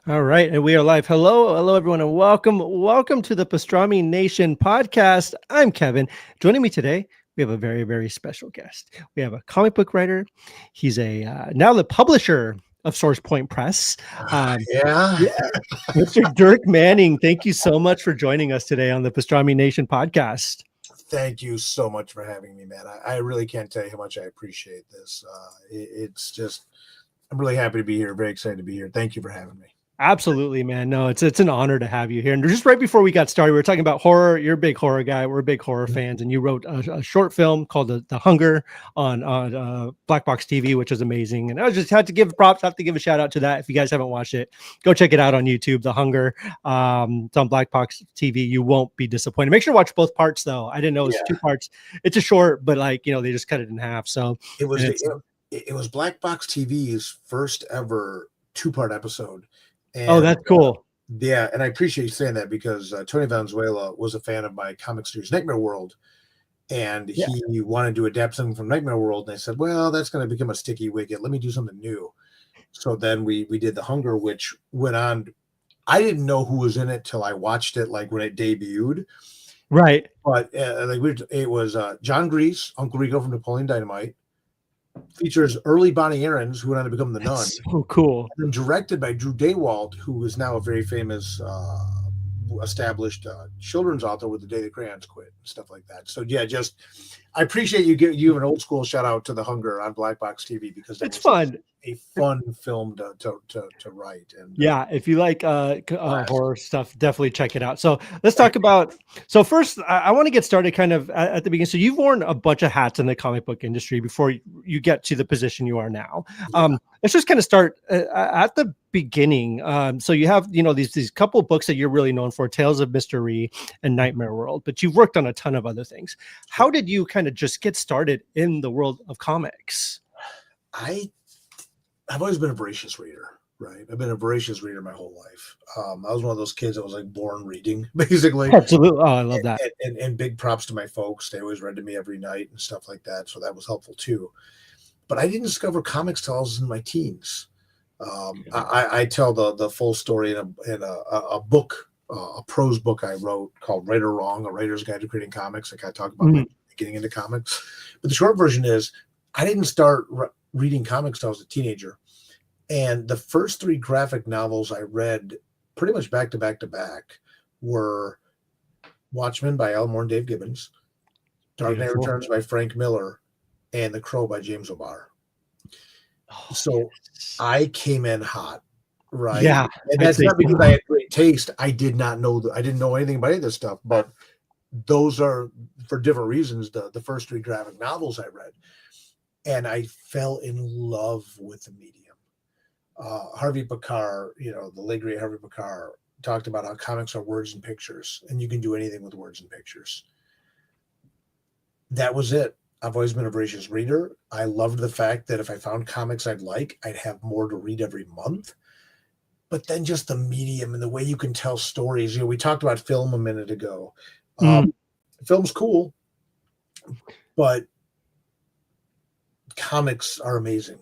All right, and we are live. Hello, everyone, and welcome to the Pastrami Nation podcast. I'm Kevin. Joining me today, we have a very special guest. We have a comic book writer. He's a now the publisher of Source Point Press. Yeah. Yeah, Mr. Dirk Manning. Thank you so much for joining us today on the Pastrami Nation podcast. Thank you so much for having me, man. I really can't tell you how much I appreciate this. It's just, I'm really happy to be here. Very excited to be here. Thank you for having me. Absolutely, man. No, it's an honor to have you here. And just right before we got started, we were talking about horror. You're a big horror guy. We're big horror fans, and you wrote a short film called The Hunger on Black Box TV, which is amazing. And I just had to give props, have to give a shout out to that. If you guys haven't watched it, go check it out on YouTube. The Hunger, it's on Black Box TV. You won't be disappointed. Make sure to watch both parts, though. I didn't know it was two parts. It's a short, but they just cut it in half. So it was Black Box TV's first ever 2-part episode. And, that's cool. Yeah, and I appreciate you saying that because Tony Valenzuela was a fan of my comic series Nightmare World, and he wanted to adapt something from Nightmare World, and I said, well, that's going to become a sticky wicket. Let me do something new. So then we did The Hunger, which went on. I didn't know who was in it till I watched it, like when it debuted. Right. But it was John Grease, Uncle Rico from Napoleon Dynamite. Features early Bonnie Aarons, who went on to become the Nun. So cool. And directed by Drew Daywalt, who is now a very famous, established children's author with The Day the Crayons Quit and stuff like that. So yeah, just I appreciate you an old school shout out to The Hunger on Black Box TV because it's fun. A fun film to write. And if you like horror stuff, definitely check it out. So let's talk about. So first, I want to get started kind of at the beginning. So you've worn a bunch of hats in the comic book industry before you get to the position you are now. Let's just kind of start at the beginning. So you have these couple of books that you're really known for: Tales of Mr. Rhee and Nightmare World. But you've worked on a ton of other things. How did you kind of just get started in the world of comics? I've always been a voracious reader, right? I've been a voracious reader my whole life. I was one of those kids that was like born reading, basically. Absolutely. Oh, I love that. And big props to my folks. They always read to me every night and stuff like that. So that was helpful too. But I didn't discover comics till I was in my teens. I tell the full story in a book, a prose book I wrote called Right or Wrong, A Writer's Guide to Creating Comics. Like I talk about getting into comics. But the short version is I didn't start reading comics till I was a teenager. And the first 3 graphic novels I read pretty much back to back were Watchmen by Alan Moore and Dave Gibbons, Dark Knight Returns by Frank Miller, and The Crow by James O'Barr. So I came in hot, right? Yeah. And that's not because I had great taste. I didn't know anything about any of this stuff, but those are for different reasons the first 3 graphic novels I read. And I fell in love with the medium. Harvey Pekar, the late great Harvey Pekar, talked about how comics are words and pictures, and you can do anything with words and pictures. That was it. I've always been a voracious reader. I loved the fact that if I found comics I'd have more to read every month. But then just the medium and the way you can tell stories. We talked about film a minute ago. Film's cool, but comics are amazing.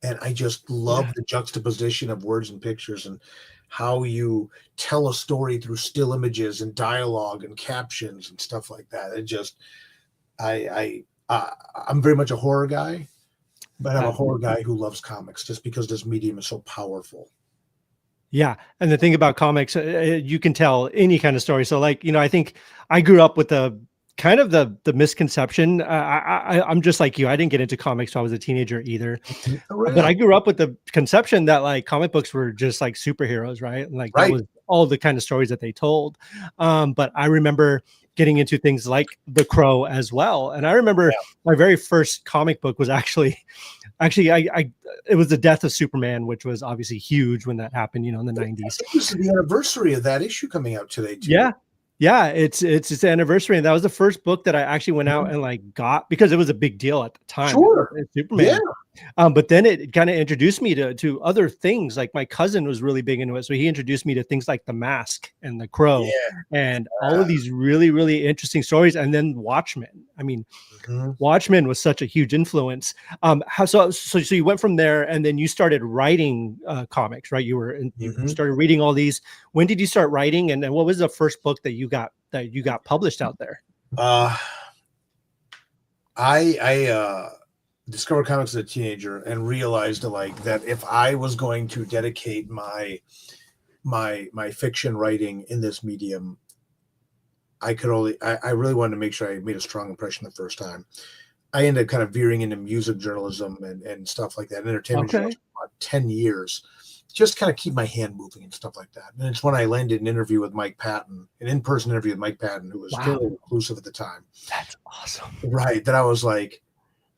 And I just love the juxtaposition of words and pictures and how you tell a story through still images and dialogue and captions and stuff like that. It just, I'm very much a horror guy, but I'm a horror guy who loves comics just because this medium is so powerful. Yeah. And the thing about comics, you can tell any kind of story. So I think I grew up with the misconception. I'm just like you. I didn't get into comics when I was a teenager either. But I grew up with the conception that comic books were just like superheroes, right? And that was all the kind of stories that they told. But I remember getting into things like The Crow as well. And I remember my very first comic book was actually it was the death of Superman, which was obviously huge when that happened, in the 90s. This is the anniversary of that issue coming out today too. Yeah, it's its anniversary, and that was the first book that I actually went out and got because it was a big deal at the time. Sure, Superman. But then it kind of introduced me to other things. Like my cousin was really big into it, so he introduced me to things like The Mask and The Crow, Yeah. and all of these really, really interesting stories. And then Watchmen. I mean, Mhm. Watchmen was such a huge influence. So you went from there, and then you started writing comics, right? You Mhm. started reading all these. When did you start writing, and what was the first book that you got published out there? Uh, I discovered comics as a teenager and realized like that if I was going to dedicate my fiction writing in this medium, I really wanted to make sure I made a strong impression the first time. I ended up kind of veering into music journalism and stuff like that, entertainment Okay. journalism for about 10 years, just kind of keep my hand moving and stuff like that. And it's when I landed an interview with Mike Patton, an in-person interview with Mike Patton, who was Wow, fairly reclusive at the time. that's awesome. Right. That I was like,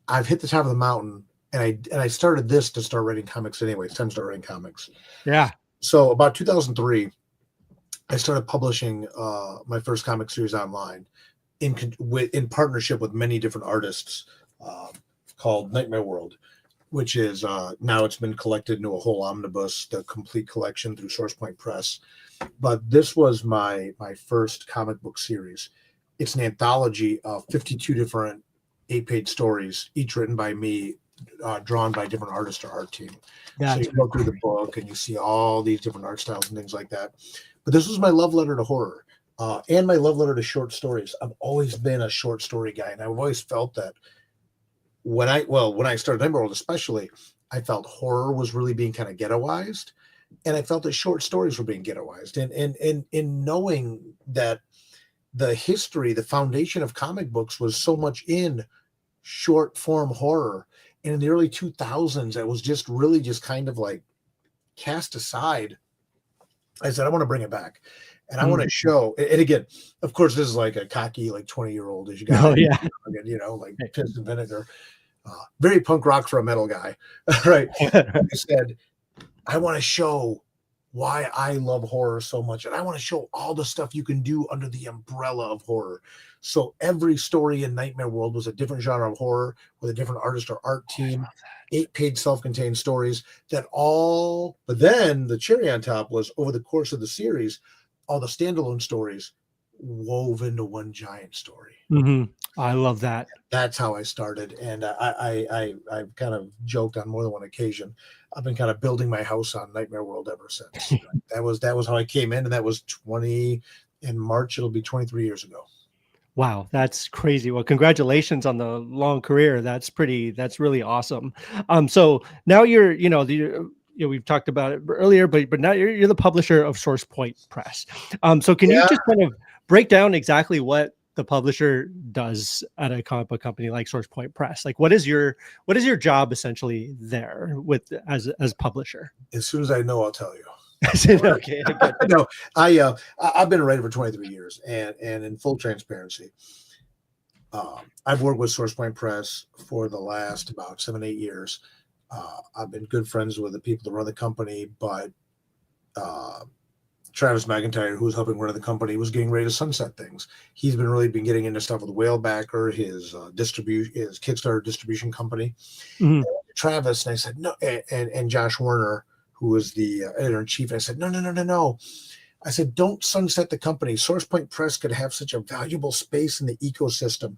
I've hit the top of the mountain, and I started this to start writing comics anyway. It's time to start writing comics. Yeah. So about 2003, I started publishing my first comic series online in partnership with many different artists, uh, called Nightmare World, which is now it's been collected into a whole omnibus, the complete collection through SourcePoint Press. But this was my first comic book series. It's an anthology of 52 different 8-page stories, each written by me, drawn by different artists or art team. So That's you go through the book and you see all these different art styles and things like that. But this was my love letter to horror, and my love letter to short stories. I've always been a short story guy, and I've always felt that when I started Nightmare World, especially, I felt horror was really being kind of ghettoized, and I felt that short stories were being ghettoized. And in knowing that the history, the foundation of comic books was so much in short form horror, and in the early 2000s, it was just really just kind of like cast aside. I said, I want to bring it back. And I want mm. to show, and again, of course, this is like a cocky, like 20-year-old as you guy, Oh yeah. like piss and vinegar, very punk rock for a metal guy. Right. I said, I want to show why I love horror so much. And I want to show all the stuff you can do under the umbrella of horror. So every story in Nightmare World was a different genre of horror with a different artist or art team, 8-page self-contained stories but then the cherry on top was over the course of the series, all the standalone stories wove into one giant story. Hmm. I love that. That's how I started, and I've kind of joked on more than one occasion. I've been kind of building my house on Nightmare World ever since. That was how I came in, and that was 20 in March. It'll be 23 years ago. Wow, that's crazy. Well, congratulations on the long career. That's really awesome. So now we've talked about it earlier, but now you're the publisher of SourcePoint Press. So can you Yeah, just kind of break down exactly what the publisher does at a comic book company like SourcePoint Press? Like what is your job essentially there as publisher? as soon as I know, I'll tell you. Okay, I get No, I've been a writer for 23 years, and in full transparency, I've worked with SourcePoint Press for the last about 7-8 years. I've been good friends with the people that run the company, but uh, Travis McIntyre, who's helping run the company, was getting ready to sunset things. He's been getting into stuff with Whalebacker, his his Kickstarter distribution company. Mhm. Travis, and I said no, and Josh Werner, who was the editor in chief. I said no. I said, don't sunset the company. SourcePoint Press could have such a valuable space in the ecosystem.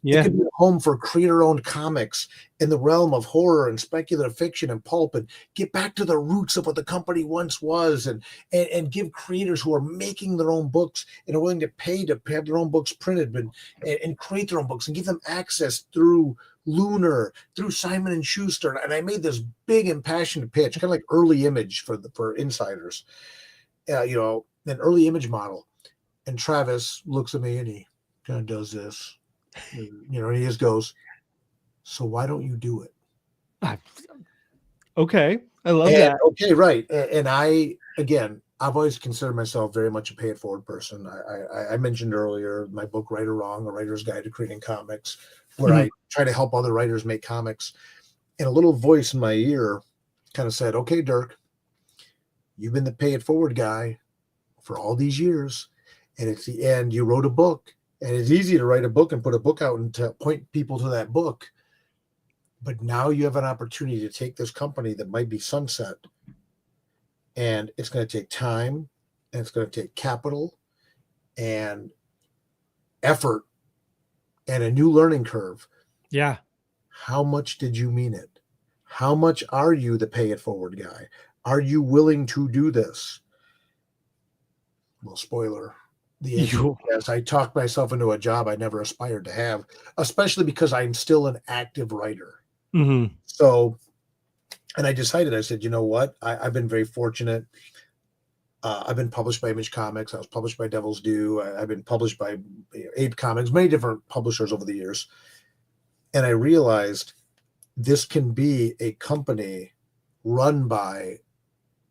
It Yeah. could be a home for creator-owned comics in the realm of horror and speculative fiction and pulp, and get back to the roots of what the company once was, and give creators who are making their own books and are willing to pay to have their own books printed and create their own books and give them access through Lunar, through Simon and Schuster. And I made this big impassioned pitch, kind of like early image for insiders. An early image model. And Travis looks at me and he kind of does this, and he just goes, so why don't you do it? Ah, okay. I love And that. okay, right. And I've always considered myself very much a pay it forward person. I mentioned earlier my book, Right or Wrong, A Writer's Guide to Creating Comics, where Mhm. I try to help other writers make comics. And a little voice in my ear kind of said, okay, Dirk, you've been the pay it forward guy for all these years, and it's the end. You wrote a book, and it's easy to write a book and put a book out and to point people to that book. But now you have an opportunity to take this company that might be sunset, and it's going to take time, and it's going to take capital and effort and a new learning curve. Yeah. How much did you mean it? How much are you the pay it forward guy? Are you willing to do this? Well, spoiler. The answer is yes. I talked myself into a job I never aspired to have, especially because I'm still an active writer. Mm-hmm. So, and I decided, I said, you know what? I've been very fortunate. I've been published by Image Comics. I was published by Devil's Due. I've been published by Ape Comics, many different publishers over the years. And I realized this can be a company run by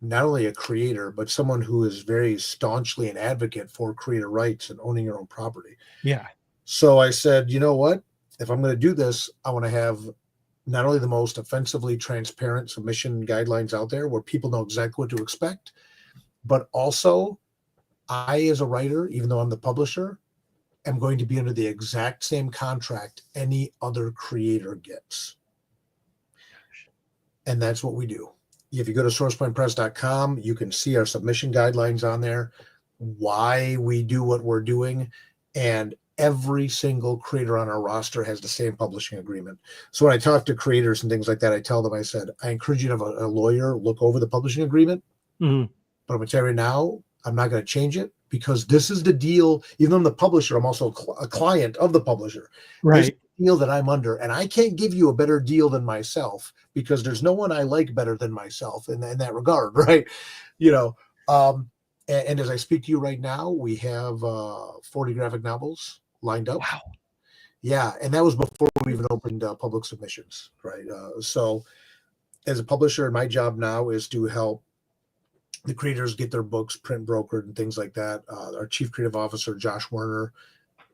not only a creator, but someone who is very staunchly an advocate for creator rights and owning your own property. Yeah. So I said, you know what? If I'm going to do this, I want to have not only the most offensively transparent submission guidelines out there where people know exactly what to expect, but also I, as a writer, even though I'm the publisher, am going to be under the exact same contract any other creator gets. And that's what we do. If you go to sourcepointpress.com, you can see our submission guidelines on there, why we do what we're doing, and every single creator on our roster has the same publishing agreement. So when I talk to creators and things like that, I tell them, I said, I encourage you to have a lawyer look over the publishing agreement. Mm-hmm. But I'm going to tell you right now, I'm not going to change it because this is the deal. Even though I'm the publisher, I'm also a client of the publisher. Right. This is the deal that I'm under, and I can't give you a better deal than myself because there's no one I like better than myself in that regard, right? You know, and as I speak to you right now, we have 40 graphic novels lined up. Wow. Yeah, and that was before we even opened public submissions, right? So as a publisher, my job now is to help the creators get their books print brokered and things like that. Our chief creative officer, Josh Werner,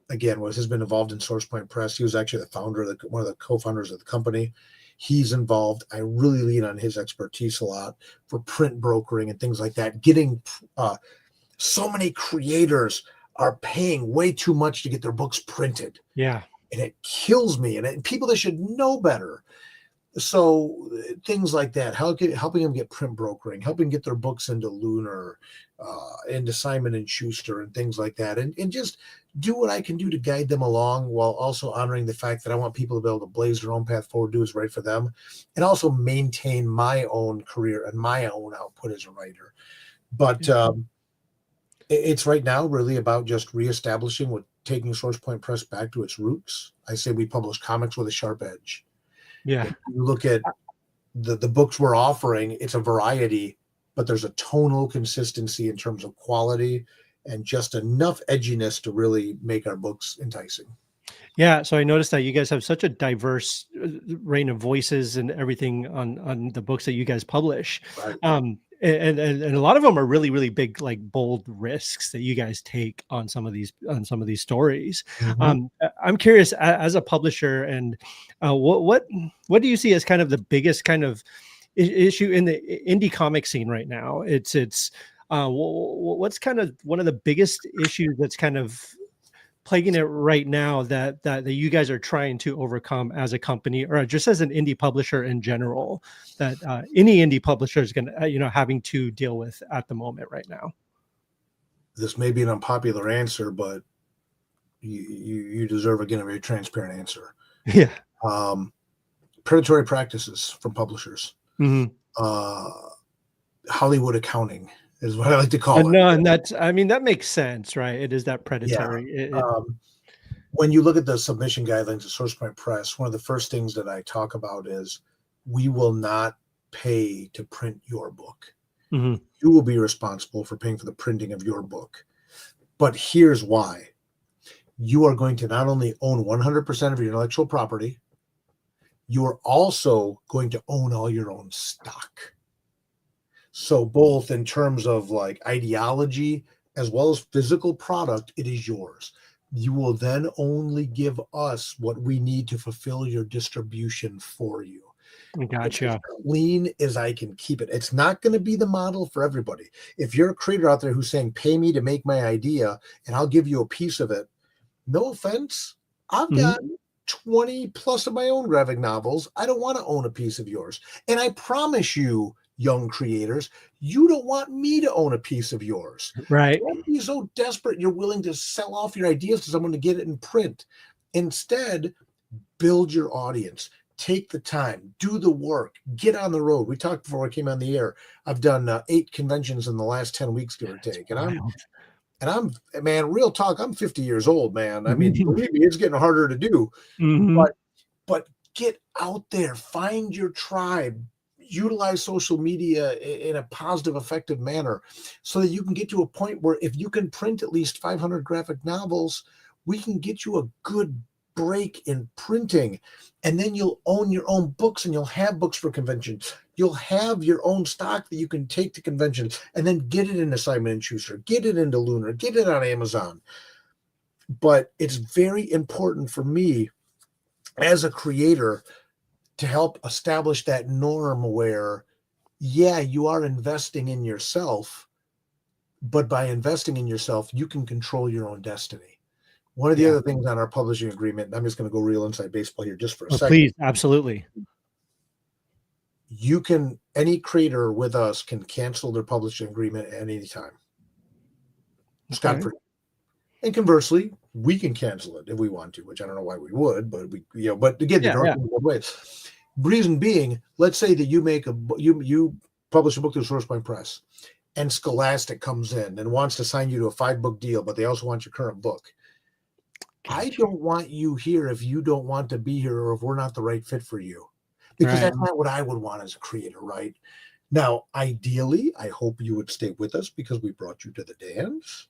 again, has been involved in SourcePoint Press. He was actually the founder of one of the co-founders of the company. He's involved. I really lean on his expertise a lot for print brokering and things like that. Getting so many creators are paying way too much to get their books printed. Yeah. And it kills me. And people that should know better. So things like that, helping them get print brokering, helping get their books into Lunar, into Simon and Schuster and things like that. And just do what I can do to guide them along while also honoring the fact that I want people to be able to blaze their own path forward, do what's right for them, and also maintain my own career and my own output as a writer. But it's right now really about just reestablishing taking SourcePoint Press back to its roots. I say we publish comics with a sharp edge. Yeah. If you look at the books we're offering, it's a variety, but there's a tonal consistency in terms of quality and just enough edginess to really make our books enticing. Yeah, so I noticed that you guys have such a diverse range of voices and everything on the books that you guys publish. Right. And a lot of them are really, really big, like bold risks that you guys take on some of these stories. Mm-hmm. I'm curious, as a publisher, and what do you see as kind of the biggest kind of issue in the indie comic scene right now? It's what's kind of one of the biggest issues that's kind of plaguing it right now that you guys are trying to overcome as a company, or just as an indie publisher in general, that any indie publisher is going to having to deal with at the moment right now? This may be an unpopular answer, but you deserve, again, a very transparent answer. Yeah. Predatory practices from publishers. Mm-hmm. Hollywood accounting is what I like to call it. No, and that makes sense, right? It is that predatory. Yeah. When you look at the submission guidelines of SourcePoint Press, one of the first things that I talk about is we will not pay to print your book. Mm-hmm. You will be responsible for paying for the printing of your book. But here's why. You are going to not only own 100% of your intellectual property, you are also going to own all your own stock. So both in terms of like ideology as well as physical product, it is yours. You will then only give us what we need to fulfill your distribution for you. Gotcha. It's as clean as I can keep it. It's not going to be the model for everybody. If you're a creator out there who's saying, pay me to make my idea and I'll give you a piece of it, no offense, I've got 20 plus of my own graphic novels. I don't want to own a piece of yours. And I promise you, young creators, you don't want me to own a piece of yours. Right. Don't be so desperate you're willing to sell off your ideas to someone to get it in print. Instead, build your audience. Take the time, do the work, get on the road. We talked before I came on the air. I've done 8 conventions in the last 10 weeks, give or take. And I'm, man, real talk, I'm 50 years old, man. I mean, believe me, it's getting harder to do. Mm-hmm. But get out there, find your tribe, utilize social media in a positive, effective manner so that you can get to a point where if you can print at least 500 graphic novels, we can get you a good break in printing. And then you'll own your own books and you'll have books for conventions. You'll have your own stock that you can take to conventions and then get it into Simon & Schuster, get it into Lunar, get it on Amazon. But it's very important for me as a creator to help establish that norm where, yeah, you are investing in yourself, but by investing in yourself, you can control your own destiny. One of the other things on our publishing agreement, and I'm just going to go real inside baseball here just for a second. Please, absolutely. You can, any creator with us can cancel their publishing agreement at any time. Scot free. And conversely, we can cancel it if we want to, which I don't know why we would, but but again, the door goes both ways. Reason being, let's say that you publish a book through SourcePoint Press, and Scholastic comes in and wants to sign you to a 5-book deal, but they also want your current book. I don't want you here if you don't want to be here or if we're not the right fit for you, because that's not what I would want as a creator, right? Now, ideally, I hope you would stay with us because we brought you to the dance.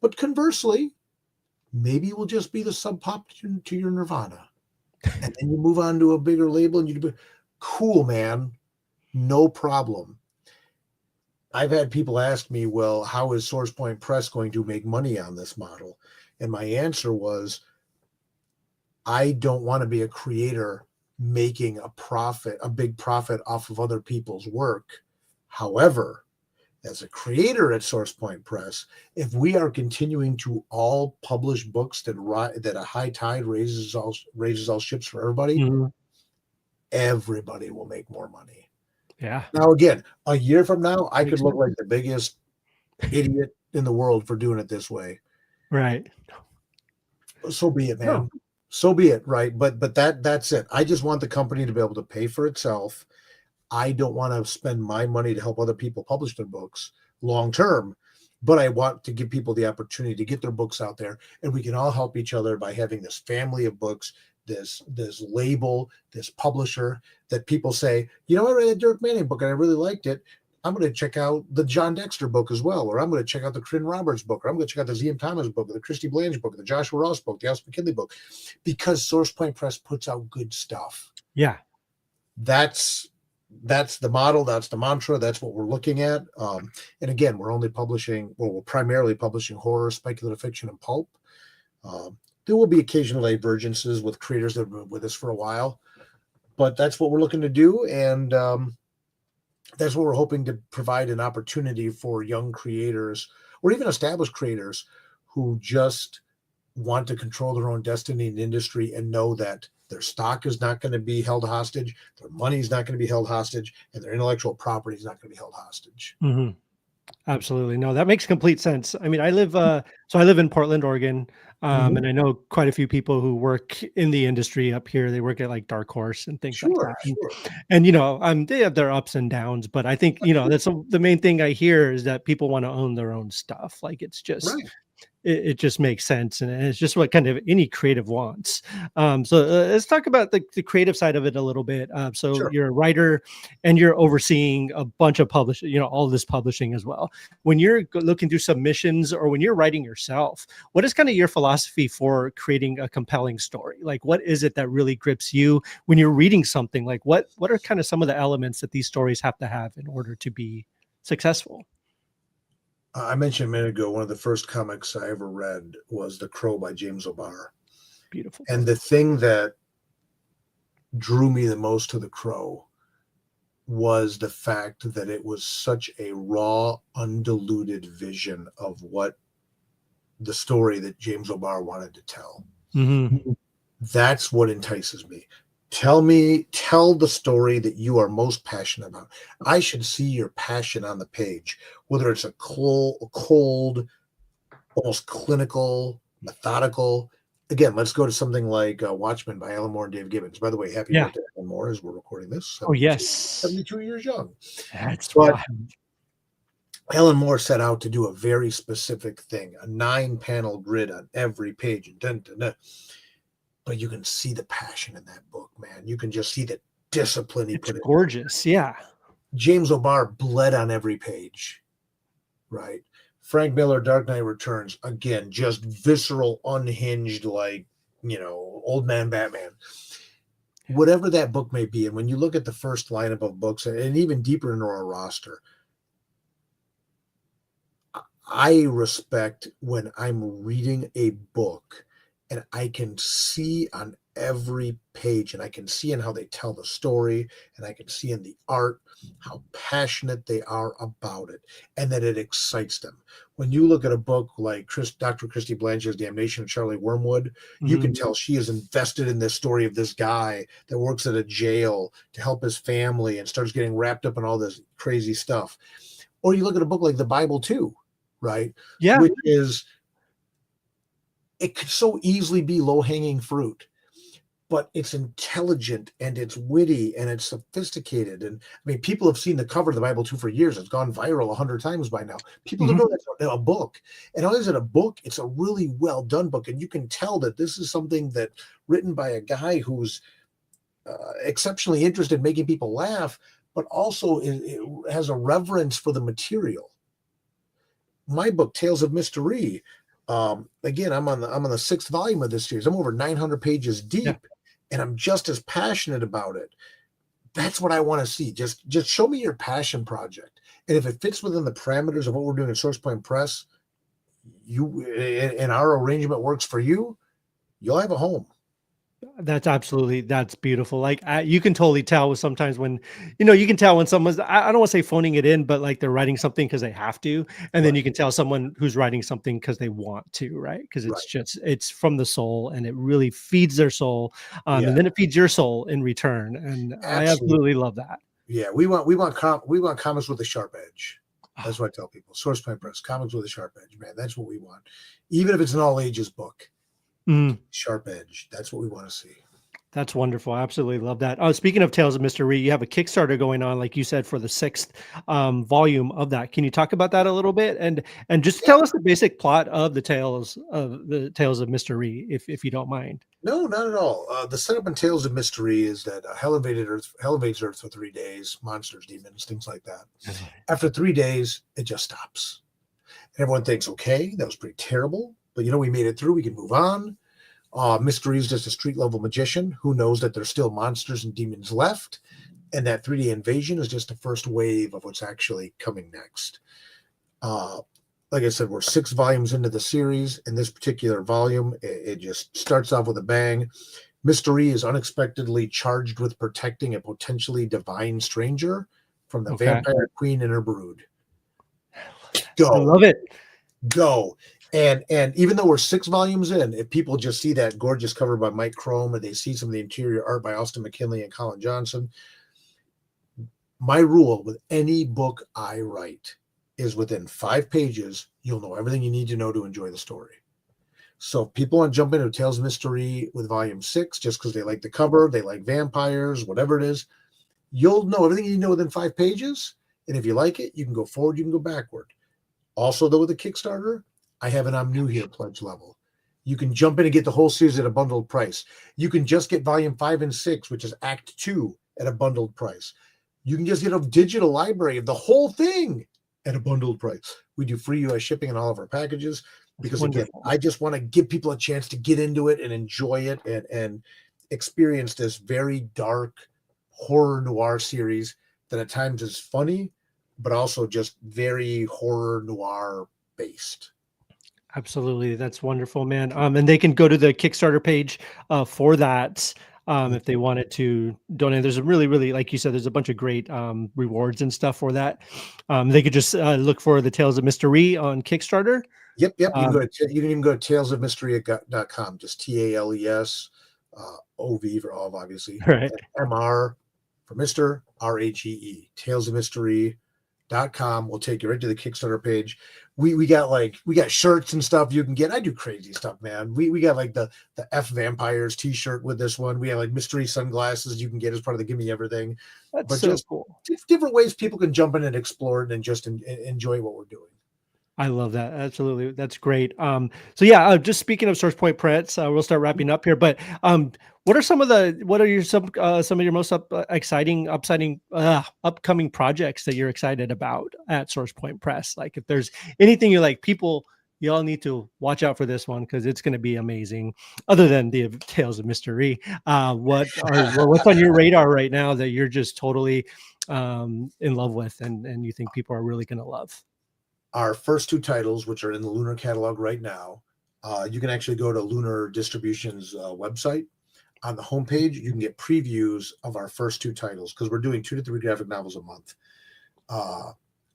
But conversely, maybe it will just be the sub pop to your Nirvana. And then you move on to a bigger label and you do cool, man. No problem. I've had people ask me, well, how is SourcePoint Press going to make money on this model? And my answer was, I don't want to be a creator making a big profit off of other people's work. However, as a creator at SourcePoint Press, if we are continuing to all publish books that a high tide raises all ships for everybody, everybody will make more money. Yeah. Now, again, a year from now, I could look like the biggest idiot in the world for doing it this way. Right. So be it, man. No. So be it, right? But that's it. I just want the company to be able to pay for itself. I don't want to spend my money to help other people publish their books long term, but I want to give people the opportunity to get their books out there, and we can all help each other by having this family of books, this label, this publisher that people say, I read a Dirk Manning book and I really liked it. I'm going to check out the John Dexter book as well, or I'm going to check out the Corinne Roberts book, or I'm going to check out the Z.M. Thomas book, or the Christy Blanche book, or the Joshua Ross book, the Alice McKinley book, because SourcePoint Press puts out good stuff. Yeah. That's the model. That's the mantra. That's what we're looking at. And again, we're primarily publishing horror, speculative fiction, and pulp. There will be occasional divergences with creators that have been with us for a while, but that's what we're looking to do. And that's what we're hoping to provide an opportunity for young creators or even established creators who just want to control their own destiny in the industry and know that their stock is not going to be held hostage, their money is not going to be held hostage, and their intellectual property is not going to be held hostage. Mm-hmm. Absolutely. No, that makes complete sense. I mean, I live in Portland, Oregon, and I know quite a few people who work in the industry up here. They work at like Dark Horse and things like that. Sure. And they have their ups and downs, but I think, that's the main thing I hear is that people want to own their own stuff. Like it's just, it just makes sense. And it's just what kind of any creative wants. So let's talk about the creative side of it a little bit. So you're a writer and you're overseeing a bunch of publishing, all this publishing as well. When you're looking through submissions or when you're writing yourself, what is kind of your philosophy for creating a compelling story? Like, what is it that really grips you when you're reading something? Like what are kind of some of the elements that these stories have to have in order to be successful? I mentioned a minute ago, one of the first comics I ever read was The Crow by James O'Barr. Beautiful. And the thing that drew me the most to The Crow was the fact that it was such a raw, undiluted vision of what the story that James O'Barr wanted to tell. Mm-hmm. That's what entices me. Tell the story that you are most passionate about. I should see your passion on the page, whether it's a cold, almost clinical, methodical. Again, let's go to something like Watchmen by Alan Moore and Dave Gibbons. By the way, happy Yeah. birthday, Alan Moore, as we're recording this. Oh 72, yes. 72 years young. That's But wild. Alan Moore set out to do a very specific thing, a 9-panel grid on every page. And dun, dun, dun. But you can see the passion in that book, man. You can just see the discipline he It's put in. gorgeous. Yeah. James O'Barr bled on every page, right? Frank Miller, Dark Knight Returns, again, just visceral, unhinged, like, old man Batman. Whatever that book may be, and when you look at the first lineup of books, and even deeper into our roster, I respect when I'm reading a book and I can see on every page, and I can see in how they tell the story, and I can see in the art how passionate they are about it, and that it excites them. When you look at a book like Dr. Christy Blanchard's Damnation of Charlie Wormwood, you can tell she is invested in this story of this guy that works at a jail to help his family and starts getting wrapped up in all this crazy stuff. Or you look at a book like the Bible too, right? Yeah. Which is, it could so easily be low-hanging fruit, but it's intelligent and it's witty and it's sophisticated. And I mean, people have seen the cover of the Bible too for years. It's gone viral 100 times by now. People don't know that's a book. And not only is it a book, it's a really well done book. And you can tell that this is something that written by a guy who's exceptionally interested in making people laugh, but also it has a reverence for the material. My book, Tales of Mr. Rhee, again, I'm on the 6th volume of this series. I'm over 900 pages deep, and I'm just as passionate about it. That's what I want to see. Just show me your passion project, and if it fits within the parameters of what we're doing at SourcePoint Press, and our arrangement works for you, you'll have a home. That's beautiful. Like you can totally tell sometimes when, you can tell when someone's, I don't want to say phoning it in, but like they're writing something because they have to. And then you can tell someone who's writing something because they want to, right? Because it's from the soul and it really feeds their soul. And then it feeds your soul in return. And I absolutely love that. Yeah. We want comics with a sharp edge. That's what I tell people. SourcePoint Press, comics with a sharp edge, man. That's what we want. Even if it's an all ages book. Sharp edge. That's what we want to see. That's wonderful. I absolutely love that. Speaking of Tales of Mr. Rhee, you have a Kickstarter going on, like you said, for the 6th volume of that. Can you talk about that a little bit and just tell us the basic plot of the Tales of Mr. Rhee, if you don't mind? No, not at all. The setup in Tales of Mr. Rhee is that Hell invades Earth for 3 days, monsters, demons, things like that. After 3 days, it just stops. And everyone thinks, okay, that was pretty terrible, but we made it through. We can move on. Mr. Rhee is just a street level magician who knows that there's still monsters and demons left, and that 3-day invasion is just the first wave of what's actually coming next. Like I said, we're 6 volumes into the series. In this particular volume, it just starts off with a bang. Mr. Rhee is unexpectedly charged with protecting a potentially divine stranger from the vampire queen and her brood. Go. I love it. Go. And even though we're 6 volumes in, if people just see that gorgeous cover by Mike Crome and they see some of the interior art by Austin McKinley and Colin Johnson, my rule with any book I write is within 5 pages, you'll know everything you need to know to enjoy the story. So if people want to jump into Tales of Mr. Rhee with volume 6 just because they like the cover, they like vampires, whatever it is, you'll know everything you know within 5 pages. And if you like it, you can go forward, you can go backward. Also, though, with the Kickstarter, I have an I'm new here pledge level. You can jump in and get the whole series at a bundled price. You can just get volume 5 and 6, which is Act 2, at a bundled price. You can just get a digital library of the whole thing at a bundled price. We do free US shipping on all of our packages because, again, I just want to give people a chance to get into it and enjoy it and experience this very dark horror noir series that at times is funny, but also just very horror noir based. Absolutely. That's wonderful, man. And they can go to the Kickstarter page for that if they wanted to donate. There's a really, like you said, there's a bunch of great rewards and stuff for that. They could just look for the Tales of Mr. Rhee on Kickstarter. Yep. You can even go to talesofmystery.com, just TALES. OV for Ov, obviously, Right. and MR for Mr. Rhee, Tales of Mr Rhee.com will take you right to the Kickstarter page. We got shirts and stuff you can get. I do crazy stuff, man. We got like the F Vampires t-shirt with this one. We have like mystery sunglasses you can get as part of the Gimme Everything. That's But so just cool. different ways people can jump in and explore it and just enjoy what we're doing. I love that. Absolutely. That's great. So yeah, just speaking of Source Point Prints, we'll start wrapping up here, but, what are your, some of your most exciting, upcoming projects that you're excited about at Source Point Press? Like if there's anything you like, people, y'all need to watch out for this one, because it's going to be amazing. Other than the Tales of Mr. Rhee, what's on your radar right now that you're just totally, in love with, and you think people are really going to love? Our first two titles, which are in the Lunar catalog right now, you can actually go to Lunar Distribution's website. On the homepage, you can get previews of our first two titles, because we're doing 2 to 3 graphic novels a month.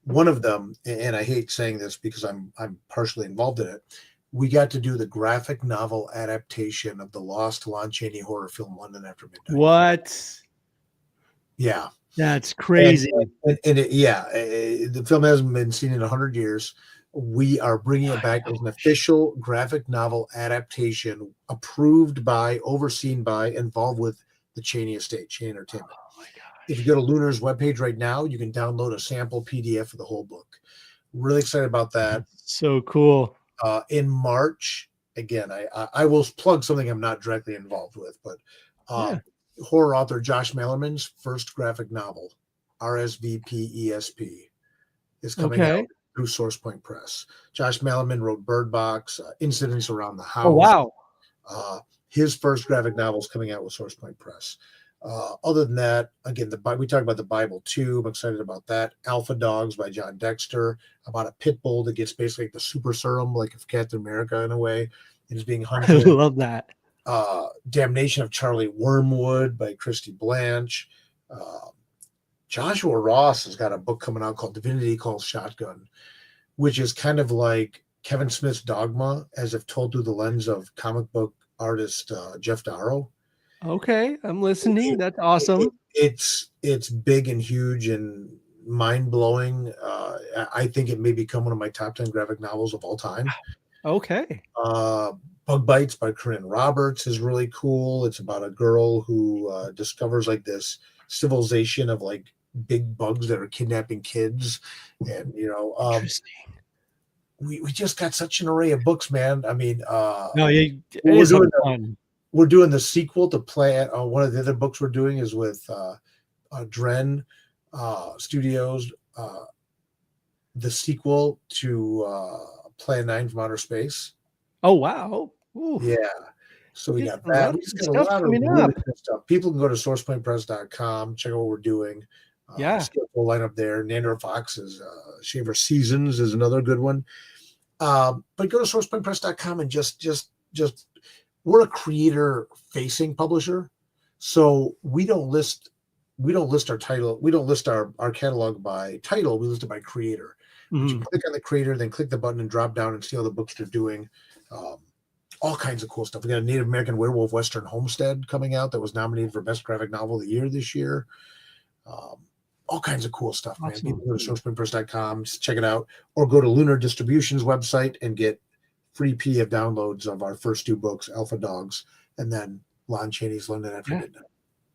One of them, and I hate saying this because I'm partially involved in it, we got to do the graphic novel adaptation of the lost Lon Chaney horror film London After Midnight. What? Yeah. That's crazy. The film hasn't been seen in 100 years. We are bringing it back as an official graphic novel adaptation, approved by, overseen by, involved with the Chaney estate, Chaney Entertainment. Oh my gosh. If you go to Lunar's webpage right now, you can download a sample PDF of the whole book. Really excited about that. That's so cool. In March, again, I will plug something I'm not directly involved with, but horror author Josh Malerman's first graphic novel, RSVPESP, is coming out through Source Point Press. Josh Malerman wrote Bird Box, Incidents Around the House. Oh, wow. His first graphic novel is coming out with Source Point Press. Other than that, again, we talked about the Bible too. I'm excited about that. Alpha Dogs by John Dexter, about a pit bull that gets basically like the super serum, like of Captain America in a way, and is being hunted. I love that. Damnation of Charlie Wormwood by Christy Blanche. Joshua Ross has got a book coming out called Divinity Calls Shotgun, which is kind of like Kevin Smith's Dogma, as if told through the lens of comic book artist Jeff Darrow. Okay, I'm listening. That's awesome. It's big and huge and mind-blowing. I think it may become one of my top 10 graphic novels of all time. Okay. Bug Bites by Corinne Roberts is really cool. It's about a girl who discovers like this civilization of like big bugs that are kidnapping kids. And, Interesting. We just got such an array of books, man. I mean, we're doing the sequel to Plan. One of the other books we're doing is with Dren Studios, the sequel to Plan 9 from Outer Space. Oh, wow. Ooh. Yeah. So we got that. We just got a lot of really good stuff. People can go to sourcepointpress.com, check out what we're doing. Full lineup there. Nandor Fox's Shaver Seasons is another good one. But go to sourcepointpress.com and just we're a creator facing publisher. So we don't list our title. We don't list our catalog by title. We list it by creator. Mm-hmm. You click on the creator, then click the button and drop down and see all the books they're doing. All kinds of cool stuff. We got a Native American Werewolf Western Homestead coming out that was nominated for Best Graphic Novel of the Year this year. All kinds of cool stuff, man. Awesome. People go to sourcepointpress.com, check it out, or go to Lunar Distribution's website and get free PDF downloads of our first two books, Alpha Dogs, and then Lon Chaney's London After Midnight.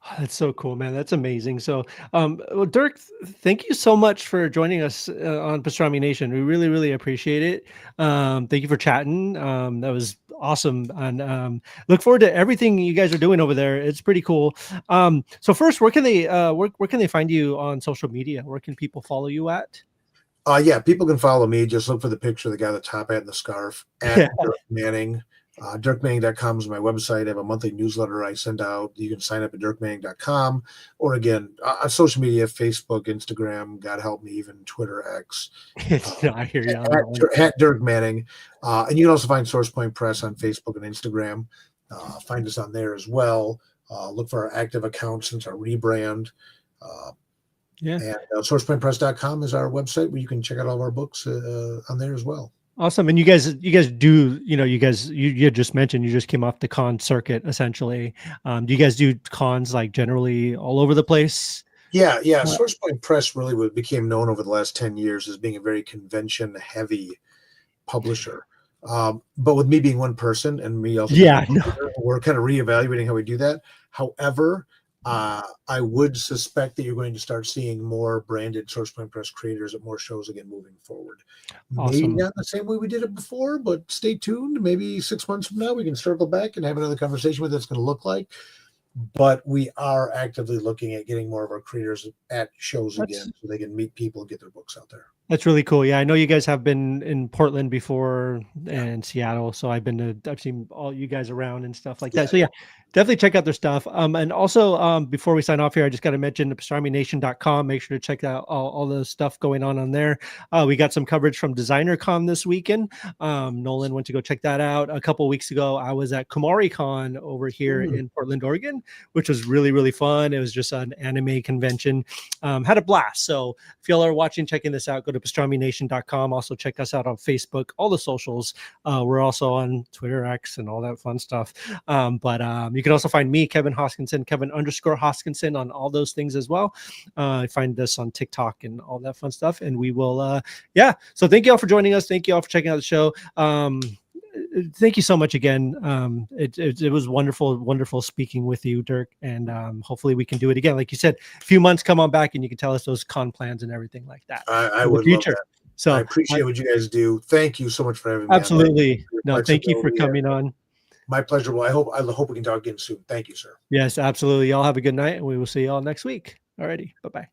Oh, that's so cool, man. That's amazing. So, well, Dirk, thank you so much for joining us on Pastrami Nation. We really, really appreciate it. Thank you for chatting. That was awesome. And look forward to everything you guys are doing over there. It's pretty cool. So first, where can they find you on social media? Where can people follow you at? People can follow me. Just look for the picture of the guy with the top hat and the scarf at Dirk Manning. DirkManning.com is my website. I have a monthly newsletter I send out. You can sign up at DirkManning.com, or again, on social media, Facebook, Instagram, God help me, even Twitter, X. I hear you. At Dirk Manning. And you can also find Source Point Press on Facebook and Instagram. Find us on there as well. Look for our active accounts since our rebrand. And sourcepointpress.com is our website where you can check out all of our books on there as well. Awesome. And you guys do, you just mentioned you just came off the con circuit essentially. Do you guys do cons like generally all over the place? Yeah, yeah. Uh, SourcePoint Press really became known over the last 10 years as being a very convention heavy publisher. But with me being one person and me also being yeah, a no, leader, we're kind of reevaluating how we do that. However, I would suspect that you're going to start seeing more branded SourcePoint Press creators at more shows again moving forward. Maybe awesome. not the same way we did it before, but stay tuned. Maybe 6 months from now, we can circle back and have another conversation with what it's going to look like. But we are actively looking at getting more of our creators at shows That's again so they can meet people and get their books out there. That's really cool. Yeah, I know you guys have been in Portland before Yeah, and Seattle, so I've seen all you guys around and stuff like that. yeah, So yeah, definitely check out their stuff. And also before we sign off here, I just got to mention the pastramination.com. Make sure to check out all the stuff going on there. We got some coverage from Designer Con this weekend. Nolan went to go check that out. A couple of weeks ago, I was at Kumari Con over here yeah. in Portland, Oregon, which was really, really fun. It was just an anime convention. Had a blast. So if y'all are watching, checking this out, go to pastramination.com. Also check us out on Facebook, all the socials. We're also on Twitter, X, and all that fun stuff. But you can also find me, Kevin Hoskinson, Kevin_Hoskinson on all those things as well. Find us on TikTok and all that fun stuff. And we will, yeah. So thank you all for joining us. Thank you all for checking out the show. Thank you so much again. It was wonderful speaking with you, Dirk, and hopefully we can do it again. Like you said, a few months, come on back and you can tell us those con plans and everything like that I for the would love future. that. I So appreciate what you guys do. Thank you so much for having me on. absolutely. Your No, thank you for flexibility coming and on. my pleasure. Well, I hope we can talk again soon. Thank you, sir. Yes, absolutely. Y'all have a good night and we will see y'all next week. Alrighty. Bye-bye.